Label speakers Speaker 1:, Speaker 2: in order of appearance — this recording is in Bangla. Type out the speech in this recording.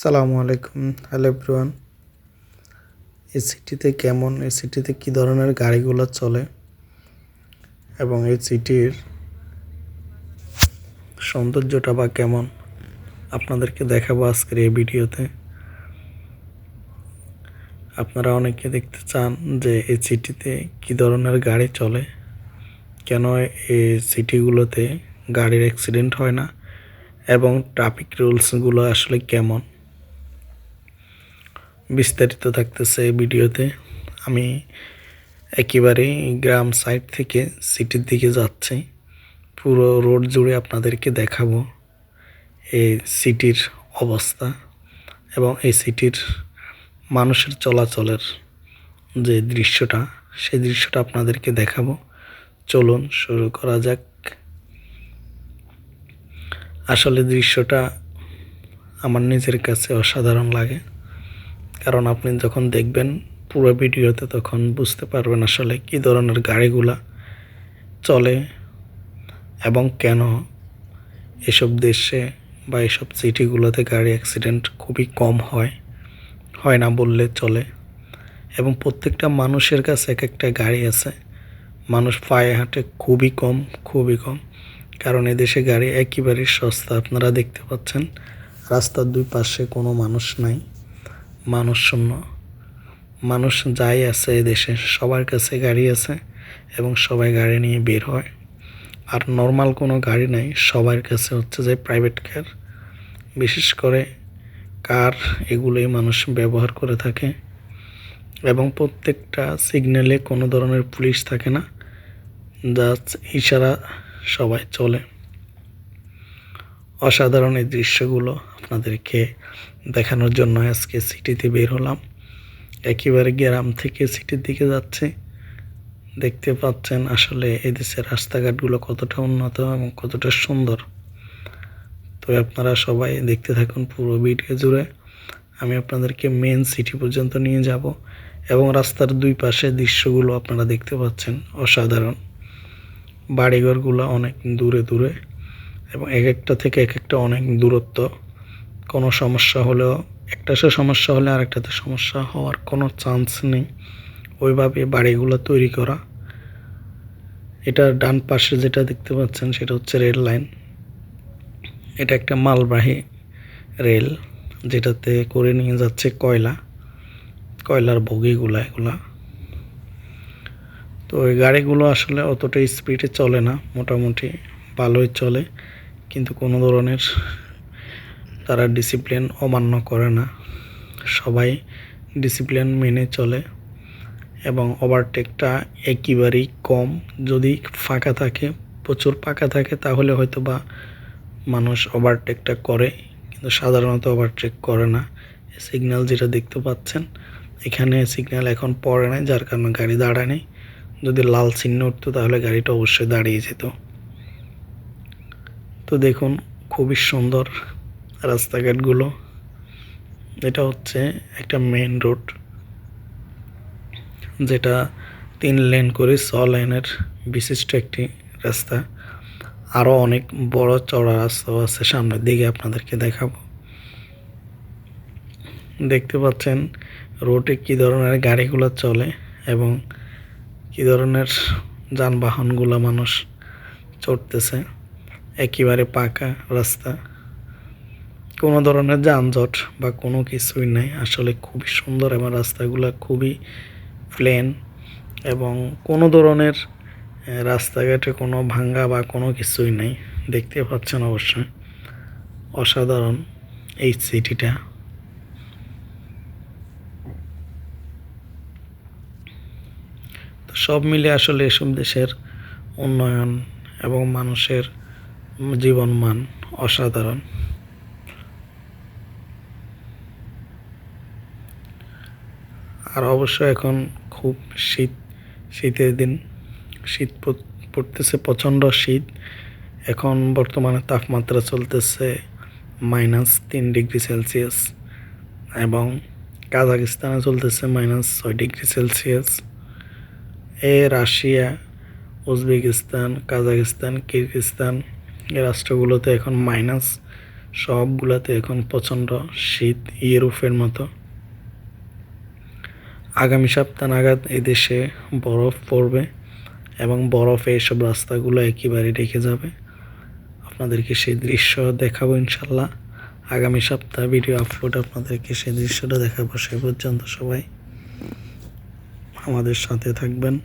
Speaker 1: আসসালামু আলাইকুম। Hello everyone. এই সিটিতে কেমন, এই সিটিতে কী ধরনের গাড়িগুলো চলে এবং এই সিটির সৌন্দর্যটা বা কেমন আপনাদেরকে দেখাবো আজকের এই ভিডিওতে। আপনারা অনেকে দেখতে চান যে এই সিটিতে কী ধরনের গাড়ি চলে, কেন এই সিটিগুলোতে গাড়ির অ্যাক্সিডেন্ট হয় না এবং ট্রাফিক রুলসগুলো আসলে কেমন, বিস্তারিত থাকতেছে এই ভিডিওতে। আমি একেবারেই গ্রাম সাইড থেকে সিটির দিকে যাচ্ছি, পুরো রোড জুড়ে আপনাদেরকে দেখাবো এই সিটির অবস্থা এবং এই সিটির মানুষের চলাচলের যে দৃশ্যটা, সেই দৃশ্যটা আপনাদেরকে দেখাবো। চলুন শুরু করা যাক। আসলে দৃশ্যটা আমার নিজের কাছে অসাধারণ লাগে, কারণ আপনি যখন দেখবেন পুরো ভিডিওতে তখন বুঝতে পারবেন আসলে কী ধরনের গাড়িগুলা চলে এবং কেন এসব দেশে বা এসব সিটিগুলোতে গাড়ি অ্যাক্সিডেন্ট খুবই কম হয় না বললে চলে। এবং প্রত্যেকটা মানুষের কাছে এক একটা গাড়ি আছে, মানুষ পায়ে হাঁটে খুবই কম, কারণ এদেশে গাড়ি একেবারেই সস্তা। আপনারা দেখতে পাচ্ছেন রাস্তার দুই পাশে কোনো মানুষ নাই, মানুষ শূন্য। মানুষ যাই আছে এদেশে সবার কাছে গাড়ি আছে এবং সবাই গাড়ি নিয়ে বের হয়। আর নর্মাল কোনো গাড়ি নাই, সবার কাছে হচ্ছে যে প্রাইভেট কার, বিশেষ করে কার এগুলোই মানুষ ব্যবহার করে থাকে। এবং প্রত্যেকটা সিগন্যালে কোনো ধরনের পুলিশ থাকে না, জাস্ট ইশারা সবাই চলে। অসাধারণ এই দৃশ্যগুলো আপনাদেরকে দেখানোর জন্য আজকে সিটিতে বের হলাম। একেবারে গ্রাম থেকে সিটির দিকে যাচ্ছে। দেখতে পাচ্ছেন আসলে এদেশের রাস্তাঘাটগুলো কতটা উন্নত এবং কতটা সুন্দর। তো আপনারা সবাই দেখতে থাকুন পুরো ভিডিও জুড়ে। আমি আপনাদেরকে মেন সিটি পর্যন্ত নিয়ে যাব এবং রাস্তার দুই পাশে দৃশ্যগুলো আপনারা দেখতে পাচ্ছেন অসাধারণ। বাড়িঘরগুলো অনেক দূরে এবং এক একটা থেকে এক একটা অনেক দূরত্ব। কোনো সমস্যা হলেও একটাতে সমস্যা হলে আরেকটাতে সমস্যা হওয়ার কোনো চান্স নেই, ওইভাবে বাড়িগুলো তৈরি করা। এটার ডান পাশে যেটা দেখতে পাচ্ছেন সেটা হচ্ছে রেল লাইন। এটা একটা মালবাহী রেল, যেটাতে করে নিয়ে যাচ্ছে কয়লার বগিগুলা এগুলা। তো ওই গাড়িগুলো আসলে অতটা স্পিডে চলে না, মোটামুটি ভালোই চলে, কিন্তু কোনো ধরনের তারা ডিসিপ্লিন অমান্য করে না, সবাই ডিসিপ্লিন মেনে চলে। এবং ওভারটেকটা একেবারেই কম। যদি ফাঁকা থাকে, প্রচুর ফাঁকা থাকে, তাহলে হয়তো বা মানুষ ওভারটেকটা করে, কিন্তু সাধারণত ওভারটেক করে না। সিগন্যাল যেটা দেখতে পাচ্ছেন, এখানে সিগন্যাল এখন পড়ে নাই, যার কারণে গাড়ি দাঁড়ায় নেই। যদি লাল চিহ্ন উঠতো তাহলে গাড়িটা অবশ্যই দাঁড়িয়ে যেত। তো দেখুন খুবই সুন্দর রাস্তাঘাটগুলো। এটা হচ্ছে একটা মেইন রোড, যেটা 3 লেন করে 6 লেনের বিশিষ্ট একটি রাস্তা। আরও অনেক বড় চড়া রাস্তাও আছে, সামনের দিকে আপনাদেরকে দেখাবো। দেখতে পাচ্ছেন রোডে কী ধরনের গাড়িগুলো চলে এবং কী ধরনের যানবাহনগুলো মানুষ চড়তেছে। একেবারে পাকা রাস্তা, কোনো ধরনের যানজট বা কোনো কিছুই নাই। আসলে খুবই সুন্দর এবং রাস্তাগুলো খুবই প্লেন এবং কোনো ধরনের রাস্তাঘাটে কোনো ভাঙ্গা বা কোনো কিছুই নেই। দেখতে পাচ্ছেন অবশ্যই অসাধারণ এই সিটিটা। তো সব মিলে আসলে এসব দেশের উন্নয়ন এবং মানুষের জীবনমান অসাধারণ। আর অবশ্যই এখন খুব শীতের দিন, শীত পড়তেছে, প্রচণ্ড শীত। এখন বর্তমানে তাপমাত্রা চলতেছে -3 ডিগ্রি সেলসিয়াস এবং কাজাকিস্তানে চলতেছে -6 degree Celsius. Russia, Uzbekistan, Kazakhstan, Kyrgyzstan এই রাষ্ট্রগুলোতে এখন সবগুলাতে এখন প্রচণ্ড শীত ইউরোপের মতো। আগামী সপ্তাহ নাগাদ এদেশে বরফ পড়বে এবং বরফে এসব রাস্তাগুলো একেবারে ঢেকে যাবে। আপনাদেরকে সেই দৃশ্য দেখাবো ইনশাল্লাহ। আগামী সপ্তাহ ভিডিও আপলোড আপনাদেরকে সেই দৃশ্যটা দেখাবো। সে পর্যন্ত সবাই আমাদের সাথে থাকবেন।